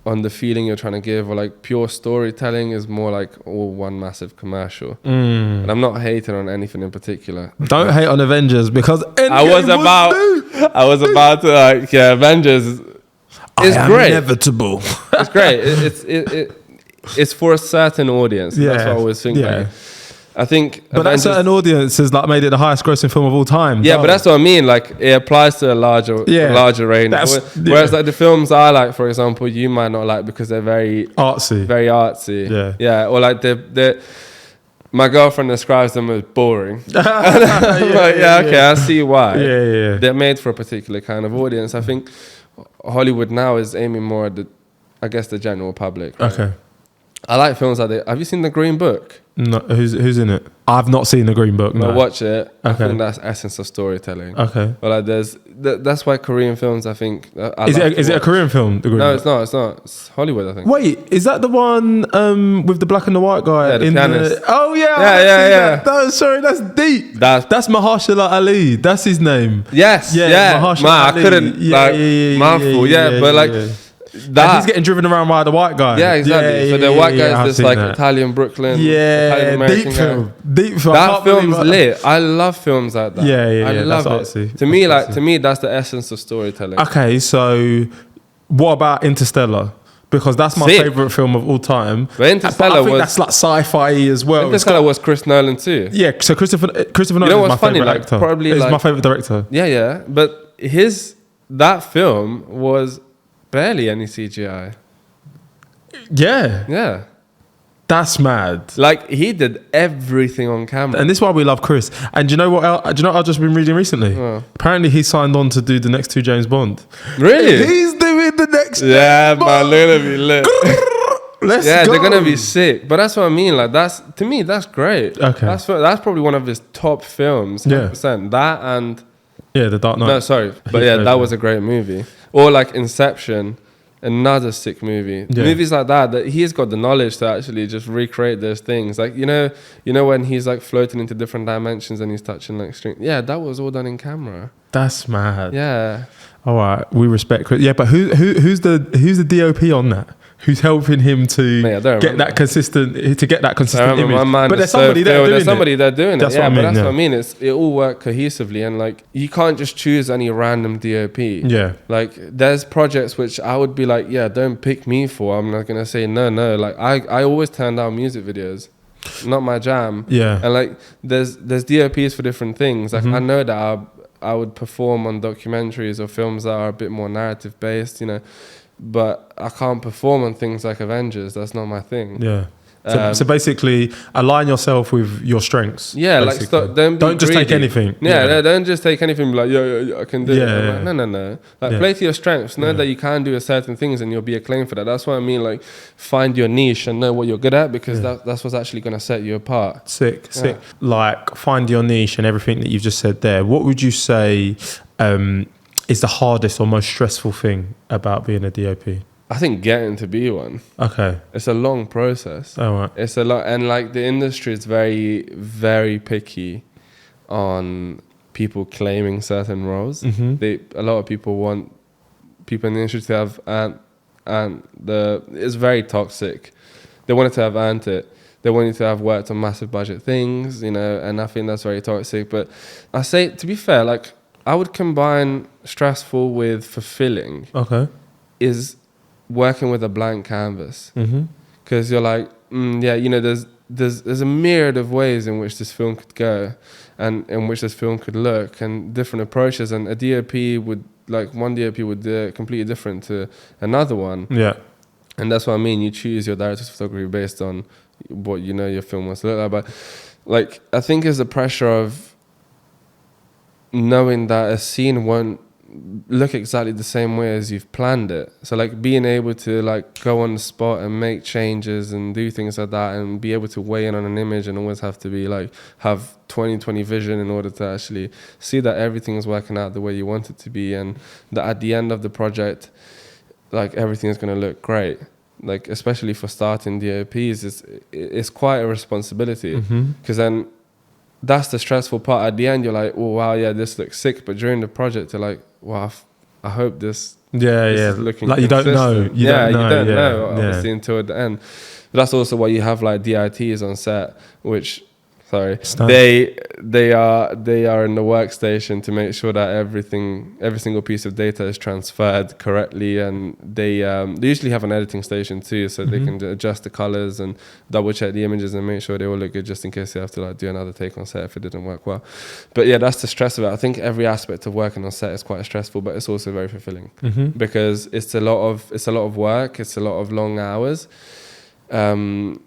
on the feeling you're trying to give, or like pure storytelling is more like all one massive commercial. And I'm not hating on anything in particular. Don't hate on Avengers, because I was about to like, yeah, Avengers is great. Inevitable. It's great. It's for a certain audience. Yeah. That's what I always think. Yeah. Like. I think, but that certain audience has like made it the highest grossing film of all time. Yeah, but that's what I mean. Like, it applies to a larger range. Whereas like the films I like, for example, you might not like because they're very artsy. Yeah. Or like my girlfriend describes them as boring. Okay, I see why. Yeah. They're made for a particular kind of audience. I think Hollywood now is aiming more at the general public. Right? Okay. I like films like that. Have you seen The Green Book? No, who's in it? I've not seen The Green Book. No, watch it. Okay. I think that's essence of storytelling. Okay. But like, that's why Korean films, I think. Is it a Korean film? The Green Book? It's not. It's not. It's Hollywood, I think. Wait, is that the one with the black and the white guy? Yeah, the pianist. Oh yeah. Yeah. Sorry, that's deep. That's Mahershala Ali. That's his name. Yes. Yeah. Mahershala Ali. I couldn't mouthful. Yeah, but like. And he's getting driven around by the white guy. Yeah, exactly. So the white guy is this like Italian Brooklyn. Yeah, deep film. That film's lit. I love films like that. Yeah. I love it. Artsy. To me, that's the essence of storytelling. Okay, so what about Interstellar? Because that's my favorite film of all time. But Interstellar I think that's like sci-fi as well. Interstellar was Chris Nolan too. Yeah, so Christopher Nolan is my favorite actor. Probably he's my favorite director. Yeah, but that film was barely any CGI. Yeah. That's mad. Like, he did everything on camera. And this is why we love Chris. And do you know what I've just been reading recently? Apparently he signed on to do the next 2 James Bond. Really? He's doing the next James Bond. They're gonna be lit. Let's go. They're gonna be sick. But that's what I mean. Like, to me, that's great. Okay. That's probably one of his top films. 100%. That and... Yeah, The Dark Knight. No, sorry. But yeah, that was a great movie. Or like Inception, another sick movie. Yeah. Movies like that he's got the knowledge to actually just recreate those things. Like, you know when he's like floating into different dimensions and he's touching like string. Yeah, that was all done in camera. That's mad. Yeah. All right, we respect Chris. Yeah, but who's the DOP on that? Who's helping him to get that consistent image? But there's somebody there doing it. That's what I mean. It all worked cohesively, and like, you can't just choose any random DOP. Yeah. Like, there's projects which I would be like, yeah, don't pick me for. I'm not gonna say no. Like, I always turn down music videos. Not my jam. Yeah. And like, there's DOPs for different things. Like, I know that I would perform on documentaries or films that are a bit more narrative based, but I can't perform on things like Avengers. That's not my thing. Yeah. So basically, align yourself with your strengths. Yeah, basically. like don't just take anything. Yeah, don't just take anything. Like yo, I can do it. Yeah. Like, no. Like play to your strengths. Know that you can do certain things, and you'll be acclaimed for that. That's what I mean. Like find your niche and know what you're good at, because that's what's actually going to set you apart. Sick. Like find your niche and everything that you've just said there. What would you say is the hardest or most stressful thing about being a DOP? I think getting to be one. Okay. It's a long process. All right. It's a lot, and like the industry is very, very picky on people claiming certain roles. A lot of people want people in the industry to have it's very toxic. They want it to have earned it. They want you to have worked on massive budget things, you know, and I think that's very toxic. But I say, to be fair, like I would combine stressful with fulfilling. Okay. Is working with a blank canvas, because you're like, you know, there's a myriad of ways in which this film could go, and in which this film could look, and different approaches. And a DOP would, like one DOP would do it completely different to another one. Yeah. And that's what I mean. You choose your director's photography based on what you know your film wants to look like. But like, I think it's the pressure of knowing that a scene won't look exactly the same way as you've planned it. So like being able to like go on the spot and make changes and do things like that, and be able to weigh in on an image, and always have to be like have 20/20 vision in order to actually see that everything is working out the way you want it to be, and that at the end of the project, like everything is going to look great. Like especially for starting DOPs, it's quite a responsibility, because then that's the stressful part. At the end, you're like, oh wow, yeah, this looks sick. But during the project, you're like, wow, I hope this is looking like consistent. You don't know obviously until the end. But that's also why you have like DITs on set, which they are in the workstation to make sure that every single piece of data is transferred correctly, and they usually have an editing station too, so they can adjust the colors and double check the images and make sure they all look good, just in case they have to like do another take on set if it didn't work well. But yeah, that's the stress of it. I think every aspect of working on set is quite stressful, but it's also very fulfilling, because it's a lot of work, it's a lot of long hours, to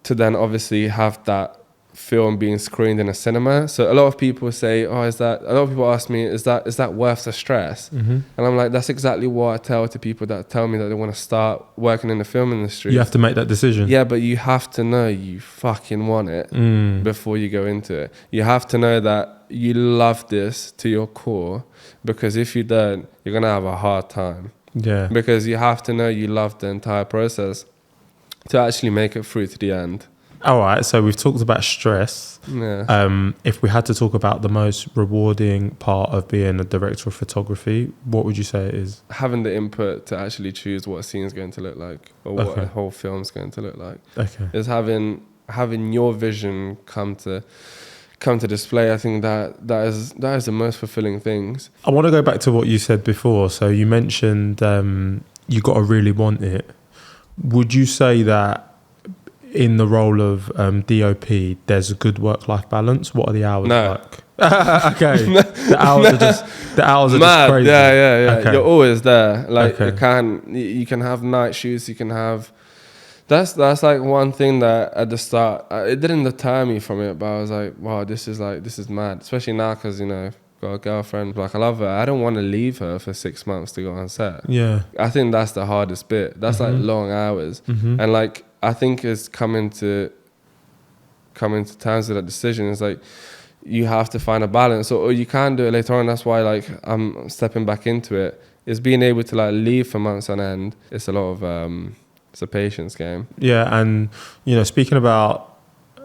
then obviously have that film being screened in a cinema. So a lot of people say, a lot of people ask me, is that worth the stress? And I'm like, that's exactly what I tell to people that tell me that they want to start working in the film industry. You have to make that decision. Yeah, but you have to know you fucking want it before you go into it. You have to know that you love this to your core, because if you don't, you're going to have a hard time. Yeah. Because you have to know you love the entire process to actually make it through to the end. All right, so we've talked about stress. Yeah. If we had to talk about the most rewarding part of being a director of photography, what would you say it is? Having the input to actually choose what a scene is going to look like, or what a whole film is going to look like. Okay. Is having your vision come to display. I think that is the most fulfilling things. I want to go back to what you said before. So you mentioned you got to really want it. Would you say that in the role of DOP, there's a good work-life balance? What are the hours like? Okay. The hours are mad. Just crazy. Yeah. Okay. You're always there. Like you can have night shoots. You can have. That's like one thing that at the start it didn't deter me from it, but I was like, wow, this is mad. Especially now, because you know, I've got a girlfriend. Like I love her. I don't want to leave her for 6 months to go on set. Yeah. I think that's the hardest bit. That's like long hours, and like. I think it's coming to terms with that decision. It's like you have to find a balance, or you can do it later on. That's why like I'm stepping back into it. Is being able to like leave for months on end. It's a lot of it's a patience game. Yeah, and you know, speaking about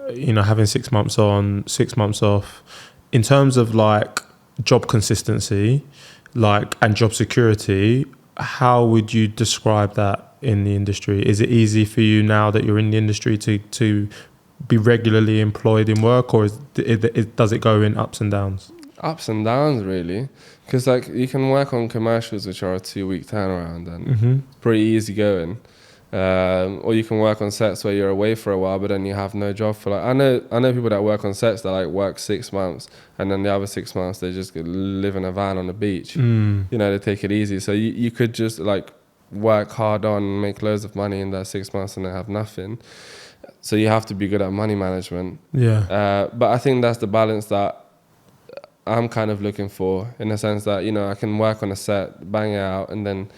having 6 months on, 6 months off, in terms of like job consistency, like and job security, how would you describe that in the industry? Is it easy for you now that you're in the industry to be regularly employed in work, or does it go in ups and downs? Ups and downs, really, because like you can work on commercials which are a 2-week turnaround and pretty easy going, or you can work on sets where you're away for a while, but then you have no job for like I know people that work on sets that like work 6 months, and then the other 6 months they just live in a van on the beach. You know, they take it easy. So you could just like work hard on, make loads of money in that 6 months and then have nothing. So you have to be good at money management. Yeah. But I think that's the balance that I'm kind of looking for, in the sense that, you know, I can work on a set, bang it out, and then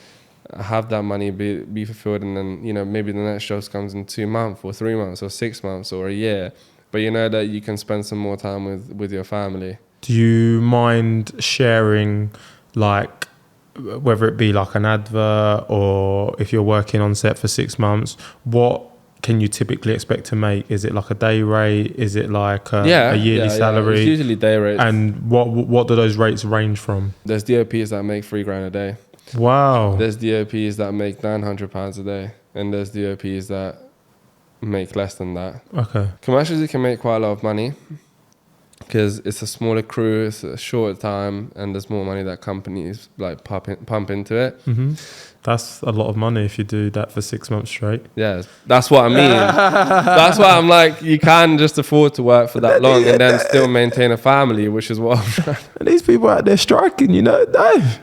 have that money be fulfilled, and then, you know, maybe the next show comes in 2 months or 3 months or 6 months or a year, but you know that you can spend some more time with your family. Do you mind sharing, like, whether it be like an advert or if you're working on set for 6 months, what can you typically expect to make? Is it like a day rate? Is it like a yearly salary? It's usually day rates. And what do those rates range from? There's DOPs that make $3,000 a day. Wow. There's DOPs that make £900 a day, and there's DOPs that make less than that. Okay. Commercials, you can make quite a lot of money because it's a smaller crew, it's a shorter time, and there's more money that companies like pump into it. Mm-hmm. That's a lot of money if you do that for 6 months straight. Yeah, that's what I mean. That's why I'm like, you can just afford to work for that long and then still maintain a family, which is what I'm trying. And these people out there striking, you know.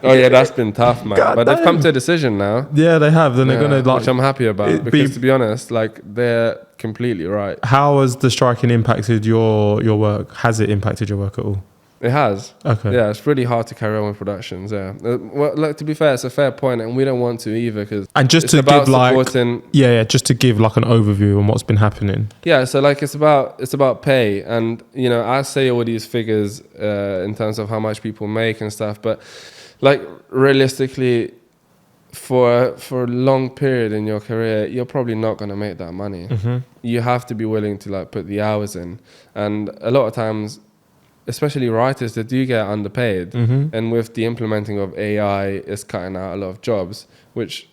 Oh yeah, that's been tough, man. God but damn. they've come to a decision now. Yeah, they have. Then they're gonna like, which I'm happy about, because to be honest, like, they're completely right. How has the striking impacted your work? Has it impacted your work at all? It has. Okay. Yeah, it's really hard to carry on with productions. Yeah. Well, like, to be fair, it's a fair point, and we don't want to either, because and just to give like just to give like an overview on what's been happening. Yeah, so like it's about pay, and you know, I say all these figures in terms of how much people make and stuff, but like realistically, for a long period in your career, you're probably not going to make that money. Mm-hmm. You have to be willing to like put the hours in, and a lot of times, especially writers, they do get underpaid. Mm-hmm. And with the implementing of AI, it's cutting out a lot of jobs, which,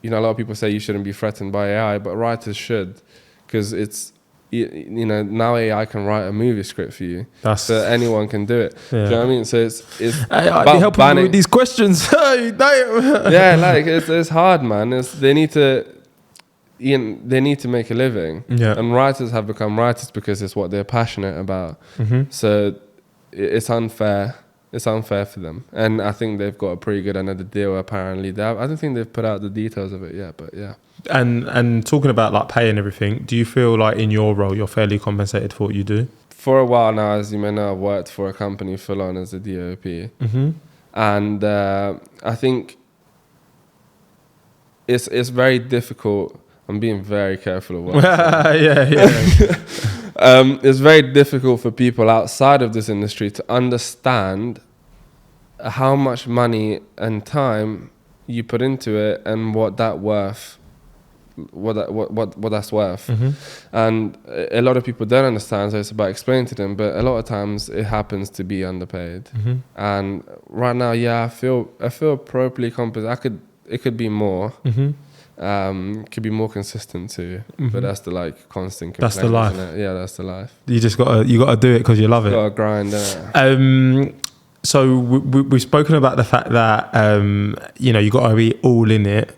you know, a lot of people say you shouldn't be threatened by AI, but writers should, because it's, you know, now AI can write a movie script for you. So anyone can do it. Yeah. Do you know what I mean? So it's hey, I'd be helping you with these questions. Hey, damn. Yeah, like it's hard, man. They need to make a living. Yeah. And writers have become writers because it's what they're passionate about. Mm-hmm. So it's unfair. It's unfair for them. And I think they've got a pretty good end of the deal, apparently. I don't think they've put out the details of it yet, but yeah. And talking about like pay and everything, do you feel like in your role you're fairly compensated for what you do? For a while now, as you may know, I've worked for a company full on as a DOP. Mm-hmm. And I think it's very difficult. I'm being very careful of what I'm saying. Yeah. It's very difficult for people outside of this industry to understand how much money and time you put into it, and what that's worth. Mm-hmm. And a lot of people don't understand, so it's about explaining to them. But a lot of times it happens to be underpaid. Mm-hmm. And right now, yeah, I feel appropriately compensated. It could be more. Mm-hmm. Could be more consistent too. Mm-hmm. But that's the like constant complaint. That's the life. Isn't it? Yeah, that's the life. You just gotta do it because you love it. Gotta grind. So we've spoken about the fact that you know, you got to be all in it.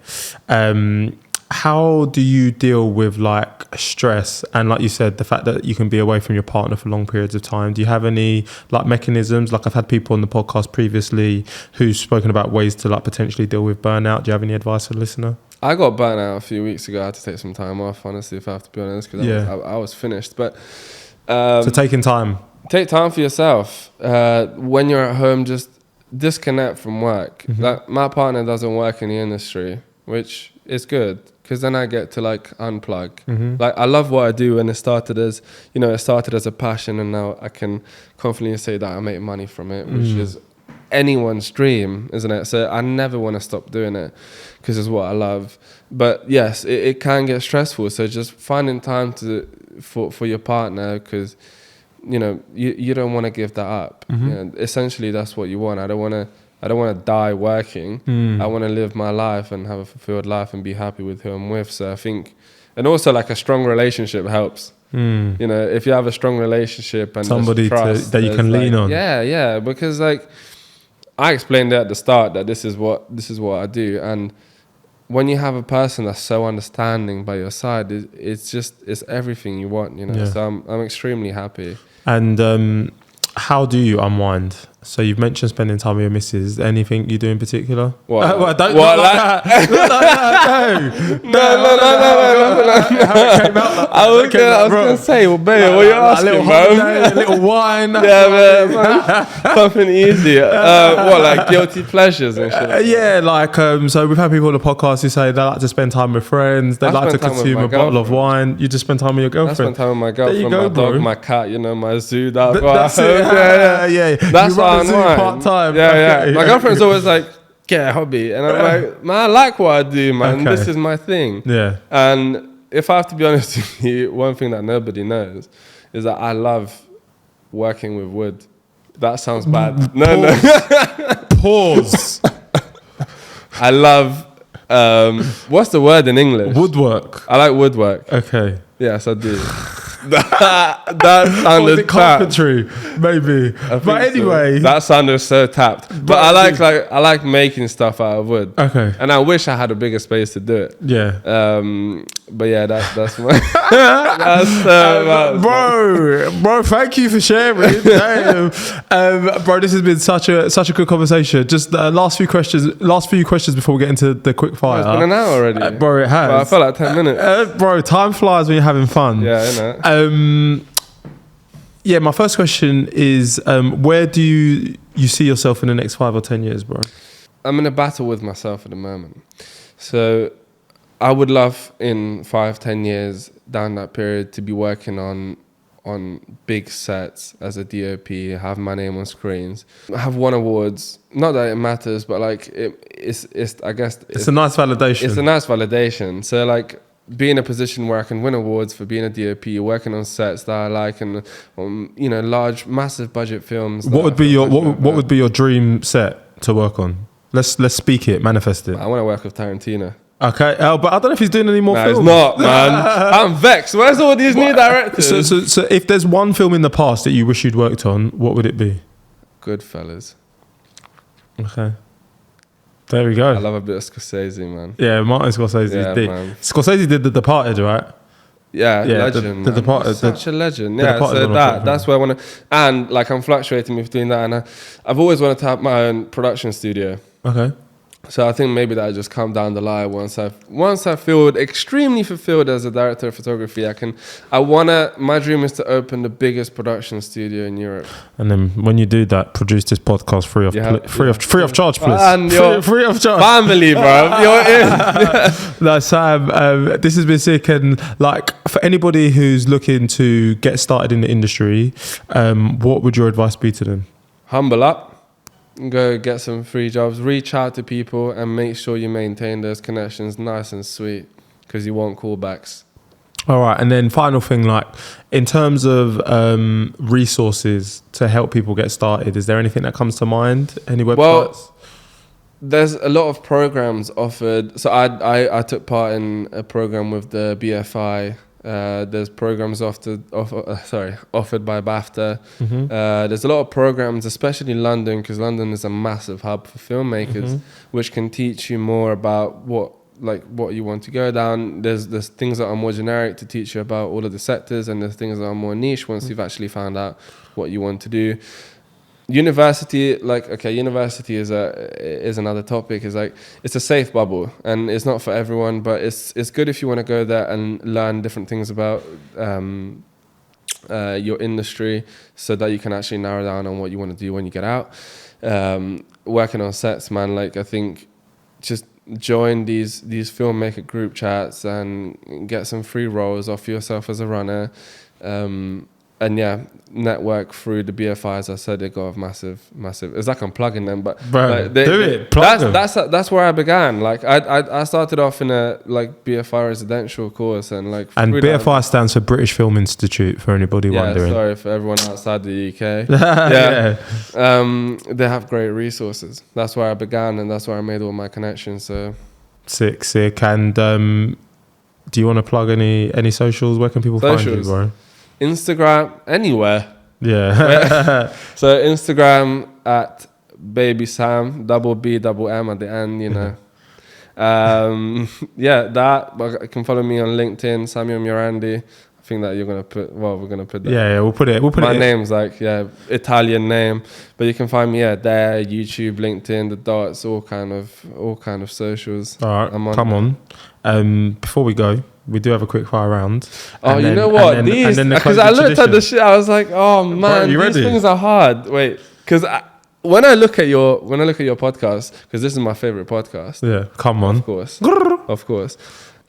How do you deal with like stress and, like you said, the fact that you can be away from your partner for long periods of time? Do you have any like mechanisms? Like, I've had people on the podcast previously who've spoken about ways to like potentially deal with burnout. Do you have any advice for the listener? I got burnt out a few weeks ago. I had to take some time off, honestly, if I have to be honest, because I was finished. But so taking time. Take time for yourself. When you're at home, just disconnect from work. Mm-hmm. Like, my partner doesn't work in the industry, which is good, because then I get to like unplug. Mm-hmm. Like, I love what I do, and it started as a passion, and now I can confidently say that I make money from it, which is anyone's dream, isn't it? So I never want to stop doing it, because it's what I love. But yes, it can get stressful. So just finding time for your partner, because you know, you don't want to give that up. Mm-hmm. You know, essentially, that's what you want. I don't want to die working. I want to live my life and have a fulfilled life and be happy with who I'm with. So I think, and also like a strong relationship helps. You know, if you have a strong relationship and somebody trust, that you can lean on. Yeah, because like I explained at the start that this is what I do, and when you have a person that's so understanding by your side, it's everything you want, you know. Yeah. So I'm extremely happy. And how do you unwind? So you've mentioned spending time with your missus. Anything you do in particular? What? Well, don't What, look like that. Look like that. No. How it came out like that. I was It came out, bro. gonna say, well, babe, what you A asking, little man? holiday, a little wine. Yeah, man. Something easy. What, like guilty pleasures and shit? Yeah, like so we've had people on the podcast who say they like to spend time with friends. They like to spend time with consume my a bottle of girlfriend. wine. You just spend time with your I girlfriend. spend time with my There you girlfriend, go, my dog, bro. my cat, my zoo dog. That's it. Yeah. That's You how run I a zoo know. part-time. Yeah. Okay. My girlfriend's always like, get a hobby. And I'm like, man, I like what I do, man. Okay. This is my thing. Yeah. And if I have to be honest with you, one thing that nobody knows is that I love working with wood. That sounds bad. No. Pause. I love, what's the word in English? Woodwork. I like woodwork. Okay. Yes, I do. that sounded tapped. Carpentry, maybe. I think But anyway. so. That sounded so tapped. But I like making stuff out of wood. Okay. And I wish I had a bigger space to do it. Yeah. But yeah, that's my bro, thank you for sharing. Damn. Bro, this has been such a good conversation. Just last few questions before we get into the quick fire. It's been an hour already. Bro, it has. But I felt like 10 minutes. Bro, time flies when you're having fun. Yeah, I know. Yeah, my first question is, where do you see yourself in the next 5 or 10 years, bro? I'm in a battle with myself at the moment. So I would love in 5-10 years down that period to be working on big sets as a DOP, have my name on screens, have won awards. Not that it matters, but like it's I guess it's a nice validation. It's a nice validation. So like, be in a position where I can win awards for being a DOP, working on sets that I like, and large, massive budget films. What would be your dream set to work on? Let's speak it, manifest it. I want to work with Tarantino. Okay, but I don't know if he's doing any more films. He's not, man. I'm vexed. Where's all these new directors? So if there's one film in the past that you wish you'd worked on, what would it be? Goodfellas. Okay. There we go. I love a bit of Scorsese, man. Yeah, Martin Scorsese. Man. Scorsese did The Departed, right? Yeah, legend. The Departed. Such a legend. Yeah, so that's where I want to... And like, I'm fluctuating between that, and I've always wanted to have my own production studio. Okay. So I think maybe that'll just come down the line once I feel extremely fulfilled as a director of photography. My dream is to open the biggest production studio in Europe. And then when you do that, produce this podcast free of charge, please. And free of charge. Family, bro. You're in. No, Sam, this has been sick. And like, for anybody who's looking to get started in the industry, what would your advice be to them? Humble up. Go get some free jobs, reach out to people, and make sure you maintain those connections nice and sweet, because you want callbacks. All right, and then final thing, like in terms of resources to help people get started, is there anything that comes to mind? Any websites? Well, there's a lot of programs offered. So I took part in a program with the BFI. There's programs offered by BAFTA. Mm-hmm. There's a lot of programs, especially in London, because London is a massive hub for filmmakers, which can teach you more about what you want to go down. There's things that are more generic to teach you about all of the sectors, and there's things that are more niche once you've actually found out what you want to do. University is another topic. It's a safe bubble, and it's not for everyone, but it's good if you want to go there and learn different things about your industry, so that you can actually narrow down on what you want to do when you get out. Working on sets, man, like I think just join these filmmaker group chats and get some free roles, offer yourself as a runner. And yeah, network through the BFI. As I said, they got a massive. It's like I'm plugging them, but bro, like that's where I began. Like I started off in a BFI residential course, and BFI stands for British Film Institute, for anybody wondering. Sorry for everyone outside the UK. Yeah. They have great resources. That's where I began, and that's where I made all my connections. So sick. And do you want to plug any socials? Where can people find you, bro? Instagram, anywhere. Yeah. So Instagram at Baby Sam, BBM at the end, that. But you can follow me on LinkedIn, Samuel Murandi. think that you're gonna put. Well, we're gonna put that. Yeah, we'll put it. My name's like Italian name, but you can find me there, YouTube, LinkedIn, the dots, all kind of socials. All right, come on. Before we go, we do have a quick fire round. Oh, you know what? These, because I looked at the shit, I was like, oh man, these things are hard. Wait, because when I look at your podcast, because this is my favorite podcast. Yeah, come on. Of course.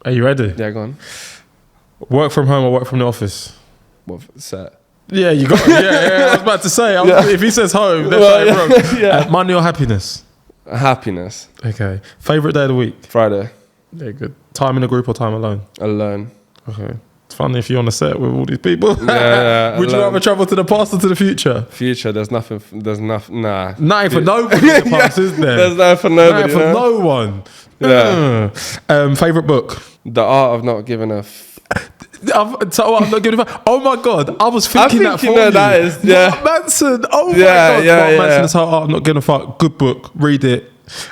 Are you ready? Yeah, go on. Work from home or work from the office? What set? Yeah, you got it. Yeah, I was about to say. If he says home, that's wrong. Yeah. Money or happiness? Happiness. Okay. Favorite day of the week? Friday. Yeah, good. Time in a group or time alone? Alone. Okay. It's funny if you're on a set with all these people. Yeah. Would you rather travel to the past or to the future? Future. There's nothing. Nah. Nothing for nobody in the past, is there? There's nothing for nobody. Nothing for no one. Yeah. Favorite book? The Art of Not Giving a I'm not giving a fuck. Oh my god, I was thinking that for you. That is, Mark Manson. Oh my god, Mark Manson's Art of Not Giving a Fuck. Good book. Read it.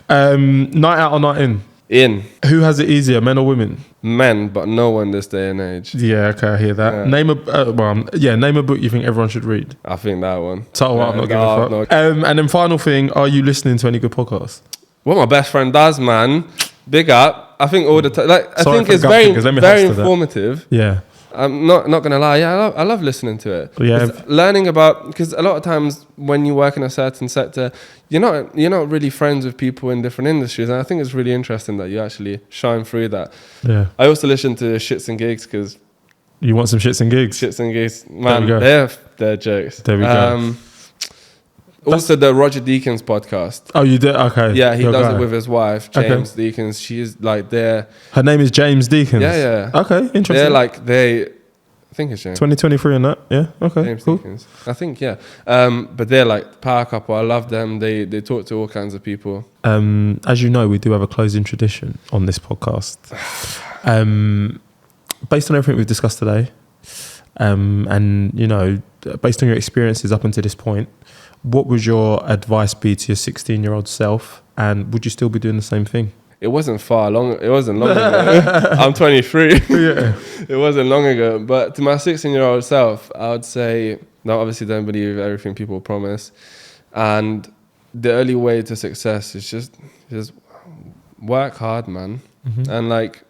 Night out or night in? In. Who has it easier, men or women? Men, but no one this day and age. Yeah, okay, I hear that. Yeah. Name a book you think everyone should read. I think that one. Title Art of Not Giving a Fuck. And then final thing, are you listening to any good podcasts? What my best friend does, man. Big up. I think all the time. Like, I think it's very informative. Yeah. I'm not gonna lie. Yeah, I love listening to it. Yeah. Learning about, because a lot of times when you work in a certain sector, you're not really friends with people in different industries, and I think it's really interesting that you actually shine through that. Yeah. I also listen to Shits and Gigs because you want some shits and gigs. Shits and Gigs, man. They're jokes. There we go. Also, the Roger Deakins podcast. Oh, you did? Okay. Yeah, he does it with his wife, James Deakins. She's like there. Her name is James Deakins? Yeah. Okay, interesting. I think it's James. 2023 and that? Yeah, okay, James cool. Deakins. I think, yeah. But they're like power couple. I love them. They talk to all kinds of people. As you know, we do have a closing tradition on this podcast. Based on everything we've discussed today, and, you know, based on your experiences up until this point, what would your advice be to your 16-year-old self, and would you still be doing the same thing? It wasn't long ago. I'm 23. Yeah. It wasn't long ago. But to my 16-year-old self, I would say, no, obviously don't believe everything people promise. And the only way to success is just work hard, man. Mm-hmm. And like,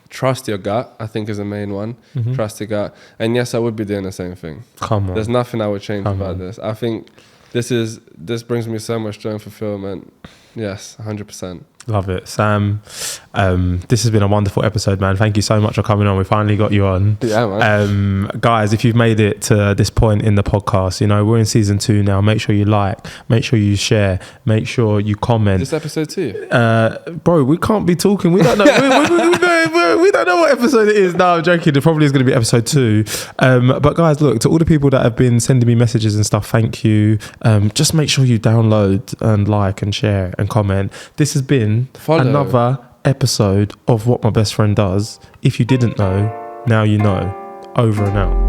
trust your gut, I think, is the main one. Mm-hmm. Trust your gut. And yes, I would be doing the same thing. Come on. There's nothing I would change about this. I think this brings me so much joy and fulfillment. Yes, 100%. Love it. Sam, this has been a wonderful episode, man. Thank you so much for coming on. We finally got you on. Yeah, man. Guys, if you've made it to this point in the podcast, you know, we're in season 2 now. Make sure you like, make sure you share, make sure you comment. This episode 2? Bro, we can't be talking. We don't know. we don't know what episode it is. No, I'm joking. It probably is going to be episode 2. But guys, look, to all the people that have been sending me messages and stuff, thank you. Just make sure you download and like and share and comment. This has been another episode of What My Best Friend Does. If you didn't know, now you know. Over and out.